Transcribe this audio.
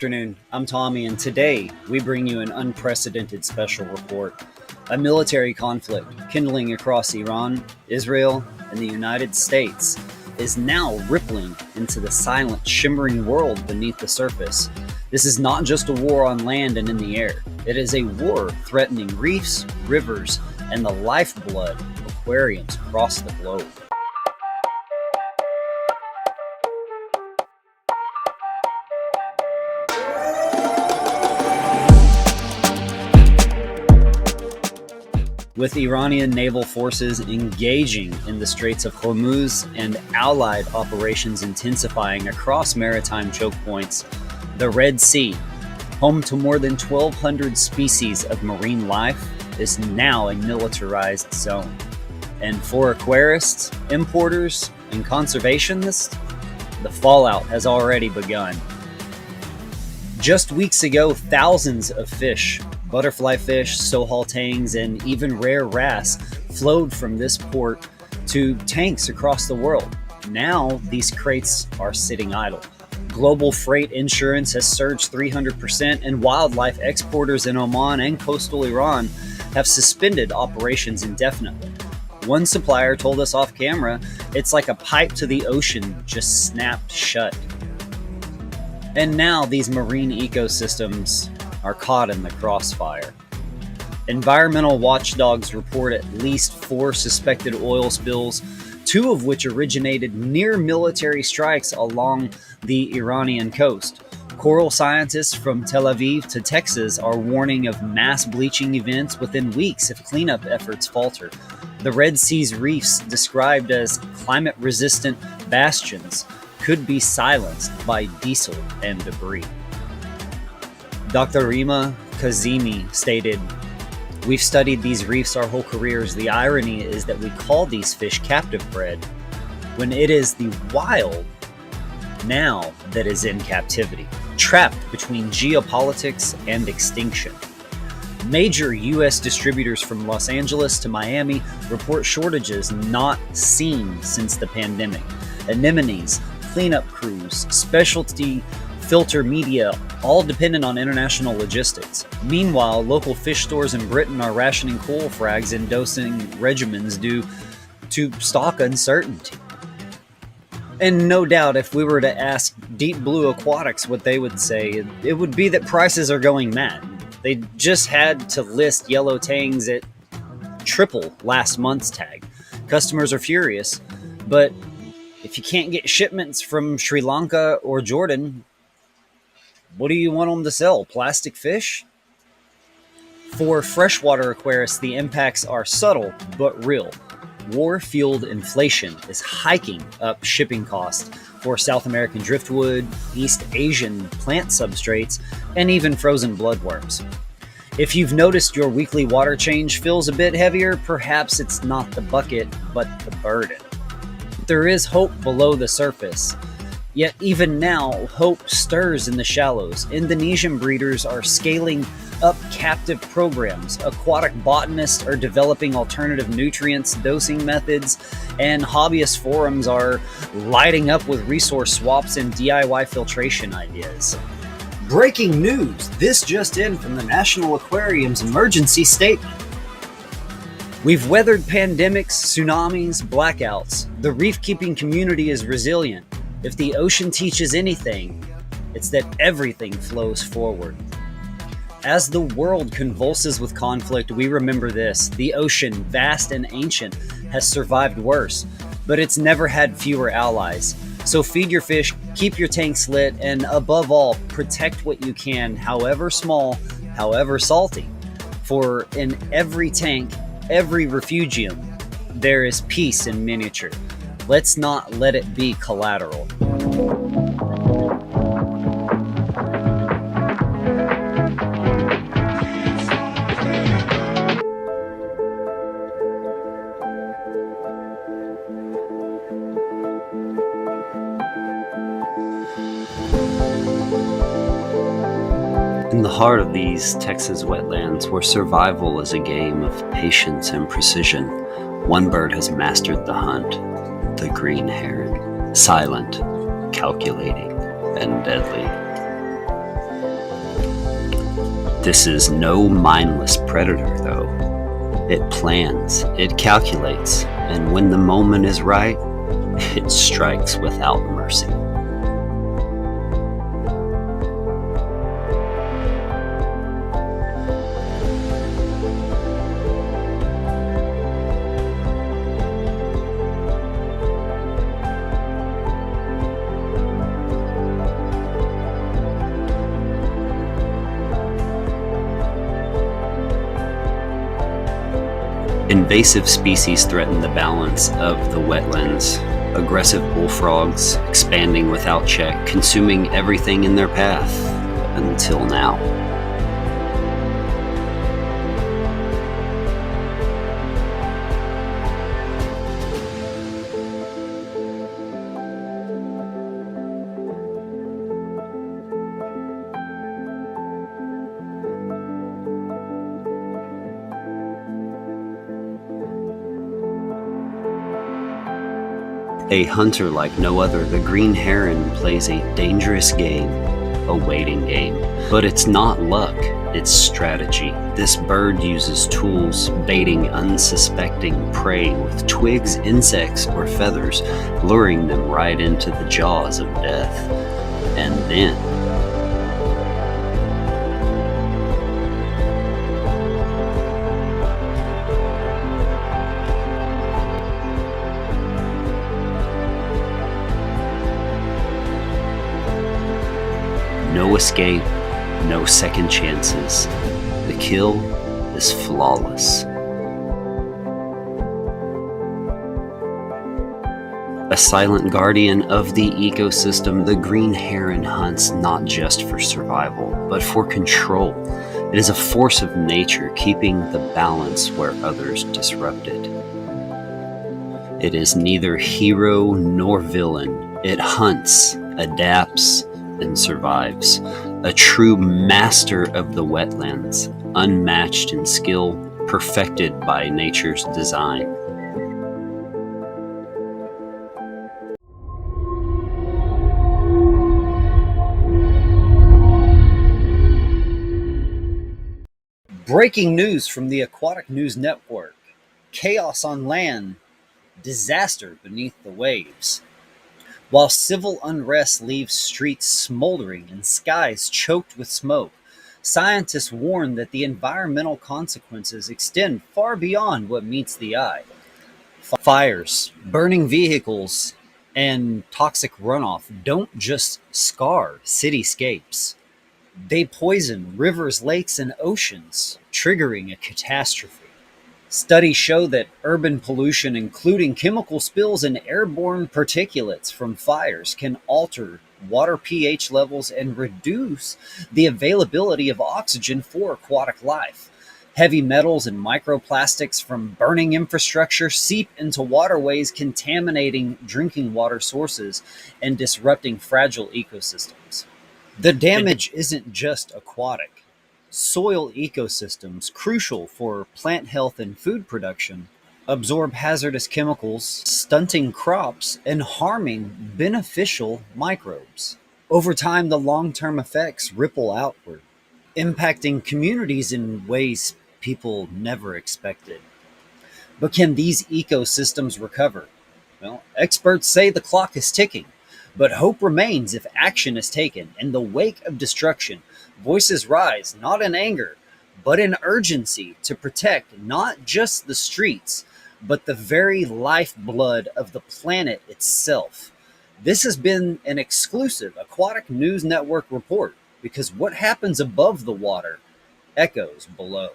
afternoon. I'm Tommy, and today we bring you an unprecedented special report. A military conflict kindling across Iran, Israel, and the United States is now rippling into the silent, shimmering world beneath the surface. This is not just a war on land and in the air. It is a war threatening reefs, rivers, and the lifeblood of aquariums across the globe. With Iranian naval forces engaging in the Straits of Hormuz and allied operations intensifying across maritime choke points, the Red Sea, home to more than 1,200 species of marine life, is now a militarized zone. And for aquarists, importers, and conservationists, the fallout has already begun. Just weeks ago, thousands of fish, butterfly fish, sohal tangs, and even rare wrasse flowed from this port to tanks across the world. Now, these crates are sitting idle. Global freight insurance has surged 300%, and wildlife exporters in Oman and coastal Iran have suspended operations indefinitely. One supplier told us off camera, it's like a pipe to the ocean just snapped shut. And now these marine ecosystems are caught in the crossfire. Environmental watchdogs report at least 4 suspected oil spills, 2 of which originated near military strikes along the Iranian coast. Coral scientists from Tel Aviv to Texas are warning of mass bleaching events within weeks if cleanup efforts falter. The Red Sea's reefs, described as climate-resistant bastions, could be silenced by diesel and debris. Dr. Rima Kazemi stated, "We've studied these reefs our whole careers. The irony is that we call these fish captive bred when it is the wild now that is in captivity, trapped between geopolitics and extinction." Major U.S. distributors from Los Angeles to Miami report shortages not seen since the pandemic. Anemones, cleanup crews, specialty filter media, all dependent on international logistics. Meanwhile, local fish stores in Britain are rationing coral frags and dosing regimens due to stock uncertainty. And no doubt, if we were to ask Deep Blue Aquatics what they would say, it would be that prices are going mad. They just had to list yellow tangs at triple last month's tag. Customers are furious, but if you can't get shipments from Sri Lanka or Jordan, what do you want them to sell? Plastic fish? For freshwater aquarists, the impacts are subtle but real. War-fueled inflation is hiking up shipping costs for South American driftwood, East Asian plant substrates, and even frozen bloodworms. If you've noticed your weekly water change feels a bit heavier, perhaps it's not the bucket, but the burden. There is hope below the surface. Yet even now, hope stirs in the shallows. Indonesian breeders are scaling up captive programs. Aquatic botanists are developing alternative nutrients, dosing methods, and hobbyist forums are lighting up with resource swaps and DIY filtration ideas. Breaking news! This just in from the National Aquarium's emergency statement. We've weathered pandemics, tsunamis, blackouts. The reef-keeping community is resilient. If the ocean teaches anything, it's that everything flows forward. As the world convulses with conflict, we remember this. The ocean, vast and ancient, has survived worse, but it's never had fewer allies. So feed your fish, keep your tanks lit, and above all, protect what you can, however small, however salty. For in every tank, every refugium, there is peace in miniature. Let's not let it be collateral. In the heart of these Texas wetlands, where survival is a game of patience and precision, one bird has mastered the hunt, the green heron, silent, calculating, and deadly. This is no mindless predator, though. It plans, it calculates, and when the moment is right, it strikes without mercy. Invasive species threaten the balance of the wetlands. Aggressive bullfrogs, expanding without check, consuming everything in their path, until now. A hunter like no other, the green heron plays a dangerous game, a waiting game. But it's not luck, it's strategy. This bird uses tools, baiting unsuspecting prey with twigs, insects, or feathers, luring them right into the jaws of death. And then, no escape, no second chances. The kill is flawless. A silent guardian of the ecosystem, the green heron hunts not just for survival, but for control. It is a force of nature, keeping the balance where others disrupt it. It is neither hero nor villain. It hunts, adapts, and survives. A true master of the wetlands, unmatched in skill, perfected by nature's design. Breaking news from the Aquatic News Network. Chaos on land, disaster beneath the waves. While civil unrest leaves streets smoldering and skies choked with smoke, scientists warn that the environmental consequences extend far beyond what meets the eye. Fires, burning vehicles, and toxic runoff don't just scar cityscapes. They poison rivers, lakes, and oceans, triggering a catastrophe. Studies show that urban pollution, including chemical spills and airborne particulates from fires, can alter water pH levels and reduce the availability of oxygen for aquatic life. Heavy metals and microplastics from burning infrastructure seep into waterways, contaminating drinking water sources and disrupting fragile ecosystems. The damage isn't just aquatic. Soil ecosystems, crucial for plant health and food production, absorb hazardous chemicals, stunting crops and harming beneficial microbes. Over time, the long-term effects ripple outward, impacting communities in ways people never expected. But can these ecosystems recover? Well, experts say the clock is ticking, but hope remains if action is taken. In the wake of destruction, voices rise, not in anger, but in urgency to protect not just the streets, but the very lifeblood of the planet itself. This has been an exclusive Aquatic News Network report, because what happens above the water echoes below.